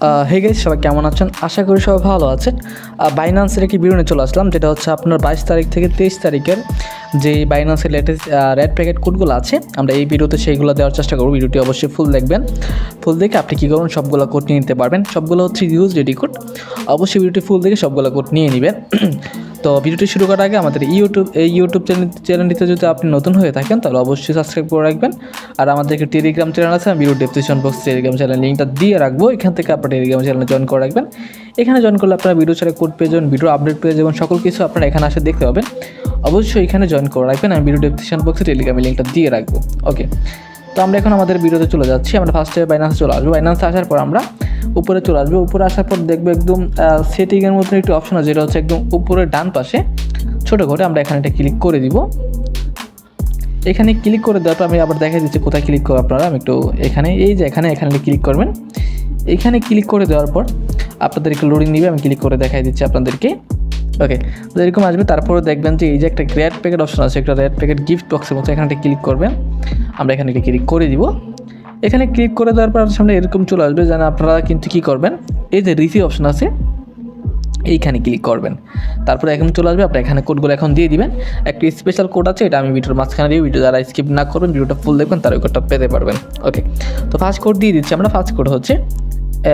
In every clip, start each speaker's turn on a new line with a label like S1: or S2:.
S1: Hey guys, সবাই কেমন আছেন? আশা করি সবাই ভালো আছেন। বাইন্যান্সের একটি ভিডিও নিয়ে চলে আসলাম, যেটা হচ্ছে আপনার 22 তারিখ থেকে 23 তারিখের যে বাইন্যান্সের লেটেস্ট রেড প্যাকেট কোডগুলো আছে, আমরা এই ভিডিওতে সেইগুলো দেওয়ার চেষ্টা করব। ভিডিওটি অবশ্যই ফুল দেখবেন। ফুল দেখে আপনি কী করুন, সবগুলো কোড নিয়ে নিতে পারবেন। সবগুলো হচ্ছে ইউএসডিটি কোড। অবশ্যই ভিডিওটি ফুল দেখে সবগুলো কোড নিয়ে নেবেন। তো ভিডিওটি শুরু করার আগে আমাদের ইউটিউব চ্যানেলটিতে যদি আপনি নতুন হয়ে থাকেন তাহলে অবশ্যই সাবস্ক্রাইব করে রাখবেন। আর আমাদের একটি টেলিগ্রাম চ্যানেল আছে, আমি video description box Telegram channel লিঙ্কটা দিয়ে রাখবো। এখান থেকে আপনার টেলিগ্রাম চ্যানেলে জয়েন করে রাখবেন। এখানে জয়েন করলে আপনারা ভিডিও ছাড়া কোড পেয়ে যাবেন, ভিডিও আপডেট পেয়ে যাবেন, সকল কিছু আপনারা এখানে আসে দেখতে পাবেন। অবশ্যই এখানে জয়েন করে রাখবেন, আমি ভিডিও ডেসক্রিপশন বক্সে টেলিগ্রামের লিঙ্কটা দিয়ে রাখবো। ওকে, তো আমরা এখন আমাদের ভিডিওতে চলে যাচ্ছি। আমরা ফার্স্টে বাইন্যান্সে চলে আসবো। বাইন্যান্সে আসার পর আমরা উপরে চলে আসবো। উপরে আসার পর দেখবো একদম সেটিংয়ের মধ্যে একটি অপশন আছে, যেটা হচ্ছে একদম উপরে ডান পাশে ছোটো করে। আমরা এখানে এটা ক্লিক করে দিব। এখানে ক্লিক করে দেওয়ার পর আমি আবার দেখাই দিচ্ছি কোথায় ক্লিক করবো আপনারা। আমি একটু এখানে এখানে ক্লিক করবেন। এখানে ক্লিক করে দেওয়ার পর আপনাদের একটু লোডিং নিবে, আমি ক্লিক করে দেখাই দিচ্ছি আপনাদেরকে। ওকে, তো এরকম আসবে। তারপরে দেখবেন যে এই যে একটা রেড প্যাকেট অপশন আছে, একটা রেড প্যাকেট গিফট বক্সের মতো, এখানে ক্লিক করবেন। আমরা এখানে ক্লিক করে দিব। এখানে ক্লিক করে দেওয়ার পর সামনে এরকম চলে আসবে, যেন আপনারা কিন্তু কী করবেন, এই যে রিসিভ অপশন আছে এইখানে ক্লিক করবেন। তারপরে এখন চলে আসবে, আপনি এখানে কোডগুলো এখন দিয়ে দিবেন। একটি স্পেশাল কোড আছে, এটা আমি ভিডিওর মাঝখানে দিয়ে, ভিডিও যারা স্কিপ না করবেন, ভিডিওটা ফুল দেখবেন, তার ওই কোডটা পেতে পারবেন। ওকে, তো ফার্স্ট কোড দিয়ে দিচ্ছি আমরা। ফার্স্ট কোড হচ্ছে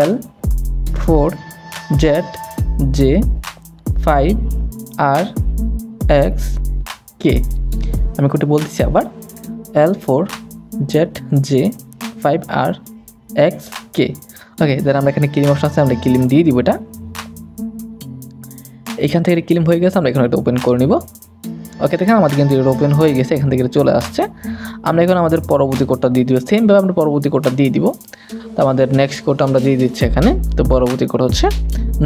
S1: L4ZJ5RXK। আমি কোডটি বলতেছি আবার, L4ZJ5RXK। ওকে, দেন আমরা এখানে ক্লিম অপশন আছে, আমরা ক্লিম দিয়ে দিব। এটা এখান থেকে ক্লিম হয়ে গেছে, আমরা এখানে এটা ওপেন করে নিব। ওকে, দেখেন আমাদের কিন্তু এটা ওপেন হয়ে গেছে, এখান থেকে চলে আসছে। আমরা এখন আমাদের পরবর্তী কোডটা দিয়ে দিব। সেমভাবে আমরা পরবর্তী কোডটা দিয়ে দিব। তো আমাদের নেক্সট কোডটা আমরা দিয়ে দিচ্ছি এখানে। তো পরবর্তী কোড হচ্ছে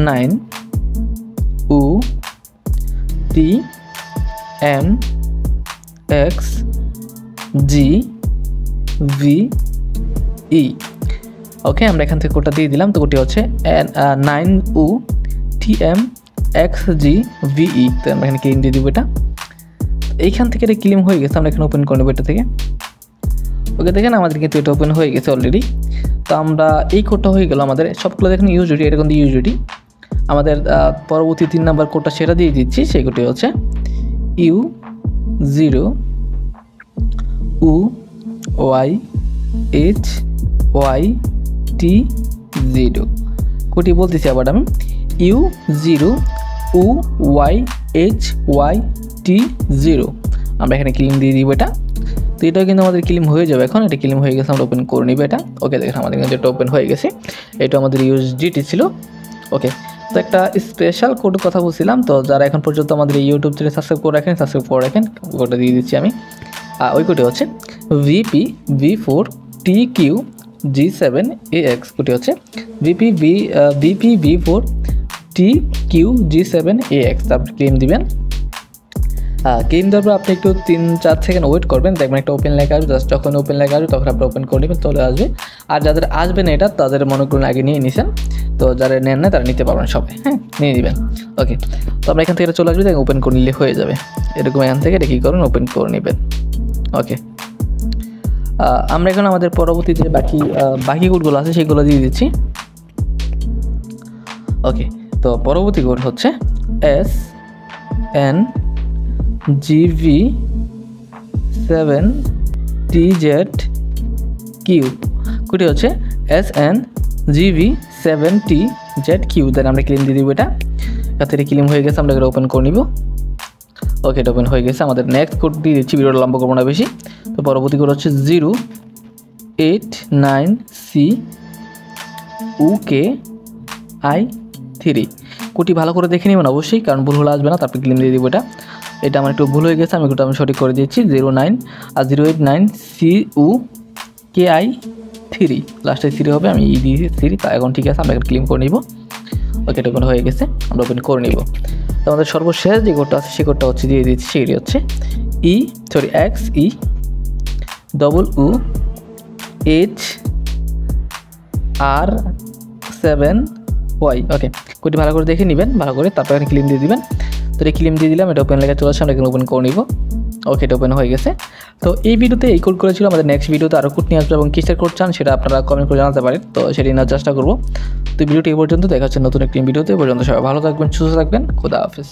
S1: 9UTMXGVE। ওকে, আমরা এখান থেকে কোডটা দিয়ে দিলাম। তো কোডটি হচ্ছে 9UTMXGVE। তো আমরা এখানে ক্লিম দিয়ে দিব। এটা এইখান থেকে এটা ক্লিম হয়ে গেছে, আমরা এখানে ওপেন করে নেবো এটা থেকে। ওকে, দেখেন আমাদের কিন্তু এটা ওপেন হয়ে গেছে অলরেডি। তো আমরা এই কোডটা হয়ে গেল আমাদের সবগুলো। দেখেন ইউজিডি, এটা কিন্তু ইউজিডি। আমাদের পরবর্তী 3 নাম্বার কোডটা সেটা দিয়ে দিচ্ছি। সেই কোডটি হচ্ছে U0UYHYT0। কোডটি বলতেছি আবার আমি, U0UYHYT0। আমরা এখানে ক্লিম দিয়ে দিব এটা। তো এটাও কিন্তু আমাদের ক্লিম হয়ে যাবে। এখন এটা ক্লিম হয়ে গেছে, আমরা ওপেন করে নিব এটা। ওকে, দেখেন আমাদের কিন্তু এটা ওপেন হয়ে গেছে। এটা আমাদের ইউএসডিটি ছিল। ওকে, তো একটা স্পেশাল কোডের কথা বলছিলাম। তো যারা এখন পর্যন্ত আমাদের এই ইউটিউব চ্যানেল সাবস্ক্রাইব করে রাখেন, কোডটা দিয়ে দিচ্ছি আমি। ওই কোডটি হচ্ছে VPV4TQG7AX। কোডটি হচ্ছে VPV4TQG7AX। তারপর ক্লেম দিবেন। ক্লেম দেওয়ার পর আপনি একটু 3-4 সেকেন্ড ওয়েট করবেন, দেখবেন একটা ওপেন লেখা আসবে। জাস্ট যখন ওপেন লেখা আসবে তখন আপনি ওপেন করে নেবেন, চলে আসবে। আর যাদের আসবে না এটা, তাদের মনে করুন আগে নিয়ে নিছেন। তো যারা নেন না তারা নিতে পারবেন সবাই, হ্যাঁ, নিয়ে নেবেন। ওকে, তো আমরা এখান থেকে চলে আসবে, দেখেন ওপেন করে নিলে হয়ে যাবে এরকম। এখান থেকে এটা কী করুন, ওপেন করে নেবেন। ওকে, আমরা এখন আমাদের পরবর্তী যে বাকি কোডগুলো আছে সেগুলো দিয়ে দিচ্ছি। ওকে, তো পরবর্তী কোড হচ্ছে SNGV7TZQ। কোডটি হচ্ছে SNGV7TZQ। দেন আমরা ক্লিম দিয়ে দিব এটা। এখান থেকে ক্লিম হয়ে গেছে, আমরা এটা ওপেন করে নিব। ওকে, এটা ওপেন হয়ে গেছে। আমাদের নেক্সট কোড দিয়ে দিচ্ছি, ভিডিওটা লম্বা করবো না বেশি। তো পরবর্তী কোড হচ্ছে 089CUKI3। কোডটি ভালো করে দেখে নেবেন অবশ্যই, কারণ ভুল হলে আসবে না। তারপর ক্লিম দিয়ে দিব এটা। এটা আমার একটু ভুল হয়ে গেছে, আমি কোডটা সঠিক করে দিচ্ছি। 089CUKI3, লাস্টে 3 হবে, আমি ই দিয়ে 3। তা এখন ঠিক আছে, আমরা ক্লিম করে নিব। ওকে, এটা ওপেন হয়ে গেছে, আমরা ওপেন করে নিব। তো আমাদের সর্বশেষ যে কোডটা আছে সেই কোডটা হচ্ছে দিয়ে দিচ্ছি। সেটি হচ্ছে XEUUHR7Y। ওকে, কোডটি ভালো করে দেখে নেবেন, ভালো করে। তারপর এখানে ক্লিম দিয়ে দিবেন। তো এটা ক্লিম দিয়ে দিলাম, এটা ওপেন লেখা চলে আসছে, আমরা এখানে ওপেন করে নিব। ওকে, এটা ওপেন হয়ে গেছে। তো এই ভিডিওতে এই কোড করেছিল, আমাদের নেক্সট ভিডিওতে আরও কোড নিয়ে আসবে এবং কিসের কোড চান সেটা আপনারা কমেন্ট করে জানাতে পারেন, তো সেটি নেওয়ার চেষ্টা করবো। তো ভিডিওটি এই পর্যন্ত, দেখা হচ্ছে নতুন একটি ভিডিওতে। পর্যন্ত সবাই ভালো থাকবেন, সুস্থ থাকবেন, খোদা হাফেজ।